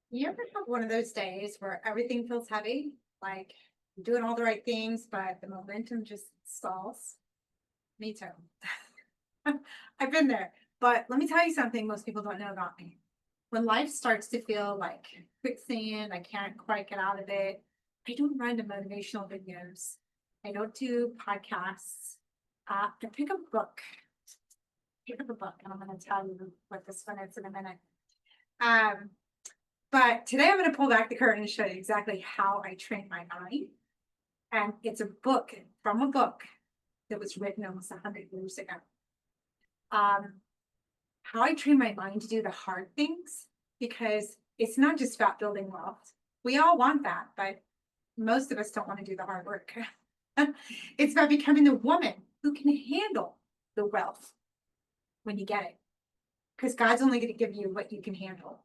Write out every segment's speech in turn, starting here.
You ever have one of those days where everything feels heavy, like you're doing all the right things, but the momentum just stalls? Me too. I've been there. But let me tell you something most people don't know about me. When life starts to feel like quicksand, I can't quite get out of it. I don't run to motivational videos. I don't do podcasts. I pick up a book. Pick up a book, and I'm going to tell you what this one is in a minute. Um, But today I'm going to pull back the curtain and show you exactly how I train my mind. And it's a book from a book that was written almost 100 years ago. Um, how I train my mind to do the hard things, because it's not just about building wealth. We all want that, but most of us don't want to do the hard work. It's about becoming the woman who can handle the wealth when you get it, because God's only going to give you what you can handle.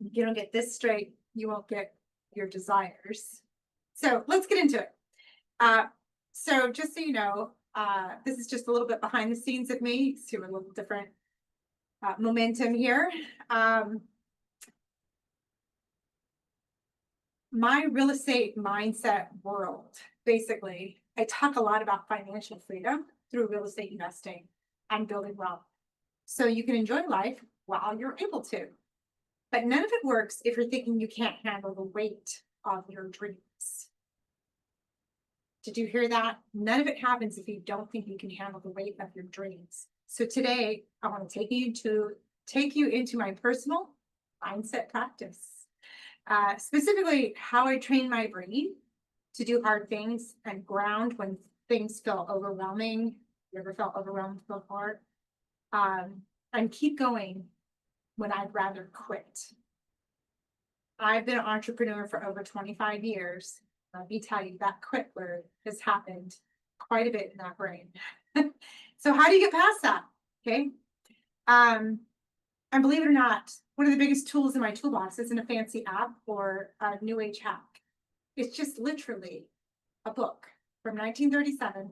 If you don't get this straight, you won't get your desires. So let's get into it. So just so you know, this is just a little bit behind the scenes of me, so a little different momentum here. My real estate mindset world, basically, I talk a lot about financial freedom through real estate investing and building wealth. So you can enjoy life while you're able to. But none of it works if you're thinking you can't handle the weight of your dreams. Did you hear that? None of it happens if you don't think you can handle the weight of your dreams. So today I want to take you into my personal mindset practice. Specifically how I train my brain to do hard things and ground when things feel overwhelming. You ever felt overwhelmed before? And keep going when I'd rather quit. I've been an entrepreneur for over 25 years. Let me tell you, that quit word has happened quite a bit in that brain. So how do you get past that? Okay. And believe it or not, one of the biggest tools in my toolbox isn't a fancy app or a new age hack. It's just literally a book from 1937.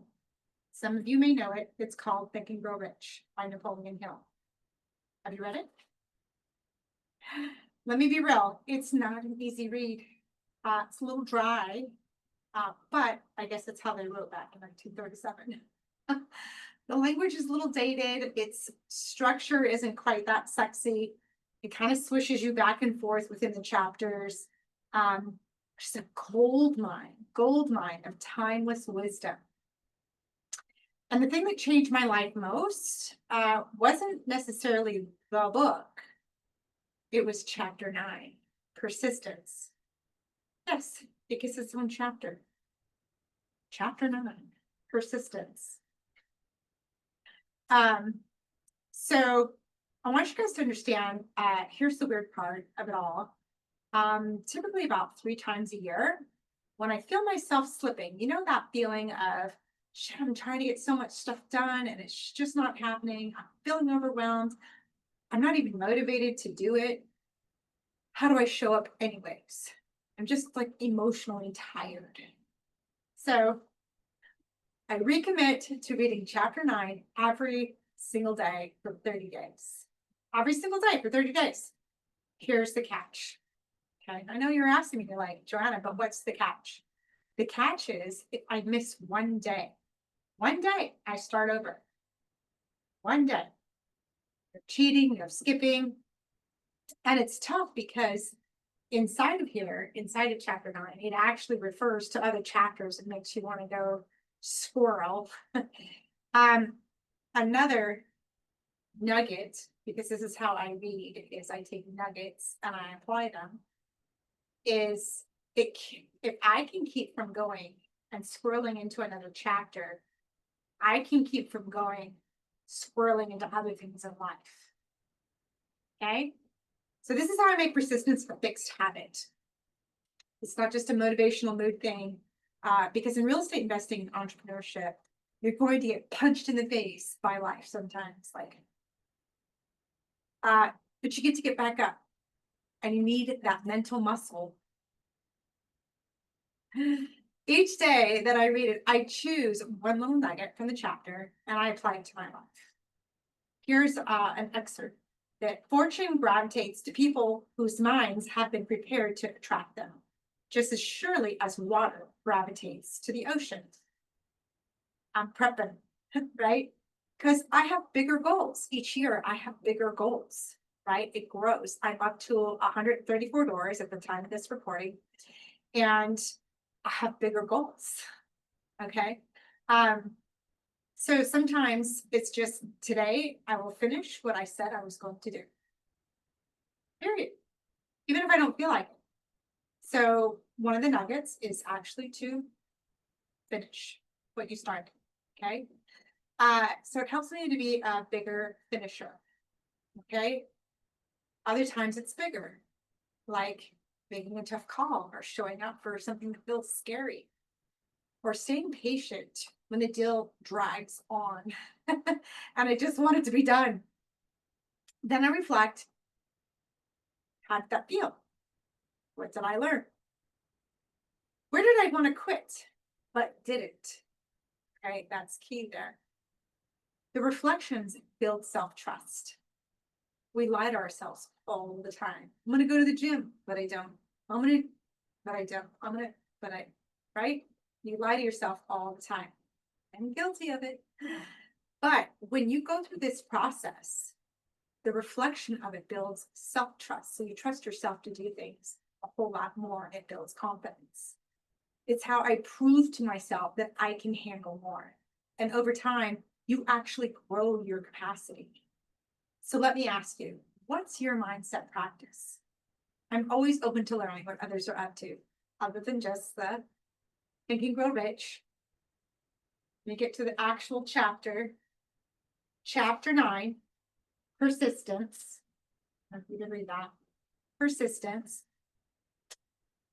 Some of you may know it. It's called Think and Grow Rich by Napoleon Hill. Have you read it? Let me be real, it's not an easy read. It's a little dry, but I guess that's how they wrote back in 1937. The language is a little dated. Its structure isn't quite that sexy. It kind of swishes you back and forth within the chapters. Just a gold mine of timeless wisdom. And the thing that changed my life most wasn't necessarily the book. It was chapter 9, persistence. Yes, it gets its own chapter. Chapter 9, persistence. So I want you guys to understand, here's the weird part of it all. Typically about 3 times a year, when I feel myself slipping, you know, that feeling of, shit, I'm trying to get so much stuff done and it's just not happening. I'm feeling overwhelmed. I'm not even motivated to do it. How do I show up anyways? I'm just like emotionally tired. So I recommit to reading chapter 9 every single day for 30 days. Every single day for 30 days. Here's the catch. Okay, I know you're asking me, you're like, Joanna, but what's the catch? The catch is if I miss one day, I start over. One day. You're cheating, you're skipping. And it's tough because inside of here, inside of chapter 9, it actually refers to other chapters and makes you want to go squirrel. Another nugget, because this is how I read, is I take nuggets and I apply them, is if I can keep from going and swirling into another chapter, I can keep from going swirling into other things in life. Okay? So this is how I make persistence a fixed habit. It's not just a motivational mood thing, because in real estate investing and entrepreneurship, you're going to get punched in the face by life sometimes, like, but you get to get back up, and you need that mental muscle. Each day that I read it, I choose one little nugget from the chapter and I apply it to my life. Here's an excerpt that fortune gravitates to people whose minds have been prepared to attract them, just as surely as water gravitates to the ocean. I'm prepping, right? Because I have bigger goals. Each year I have bigger goals, right? It grows. I'm up to 134 doors at the time of this recording, and I have bigger goals. Okay. So sometimes it's just today I will finish what I said I was going to do. Period. Even if I don't feel like it. So one of the nuggets is actually to finish what you started. Okay. So it helps me to be a bigger finisher. Okay. Other times it's bigger, like making a tough call or showing up for something that feels scary or staying patient when the deal drags on and I just want it to be done. Then I reflect, how did that feel? What did I learn? Where did I want to quit, but didn't? Okay, that's key there. The reflections build self-trust. We lie to ourselves all the time. I'm gonna go to the gym, but I don't. But I don't. But I, right? You lie to yourself all the time. I'm guilty of it. But when you go through this process, the reflection of it builds self-trust. So you trust yourself to do things a whole lot more. It builds confidence. It's how I prove to myself that I can handle more. And over time, you actually grow your capacity. So let me ask you, what's your mindset practice? I'm always open to learning what others are up to, other than just the Think and Grow Rich. We get to the actual chapter, chapter 9, persistence. I want you to read that. Persistence.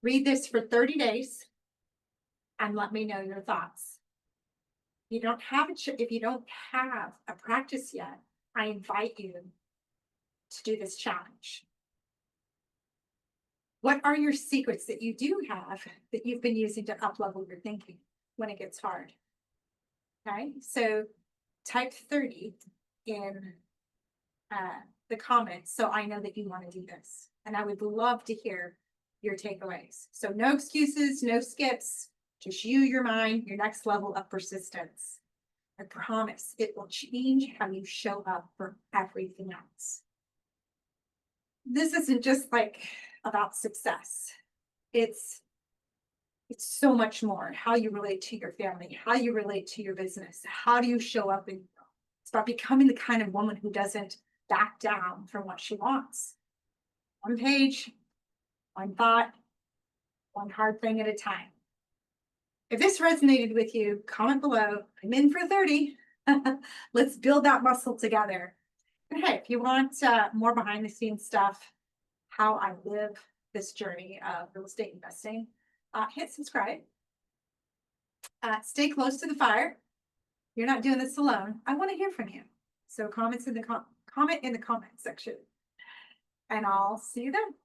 Read this for 30 days and let me know your thoughts. If you don't have a practice yet, I invite you to do this challenge. What are your secrets that you do have that you've been using to up-level your thinking when it gets hard? Okay, so type 30 in the comments so I know that you want to do this. And I would love to hear your takeaways. So no excuses, no skips, just your mind, your next level of persistence. I promise it will change how you show up for everything else. This isn't just like about success. It's so much more. How you relate to your family, how you relate to your business, how do you show up, and it's about becoming the kind of woman who doesn't back down from what she wants. One page, one thought, one hard thing at a time. If this resonated with you, comment below. I'm in for 30. Let's build that muscle together. And hey, if you want more behind the scenes stuff, how I live this journey of real estate investing, hit subscribe. Stay close to the fire. You're not doing this alone. I want to hear from you. So comment in the comment section, and I'll see you then.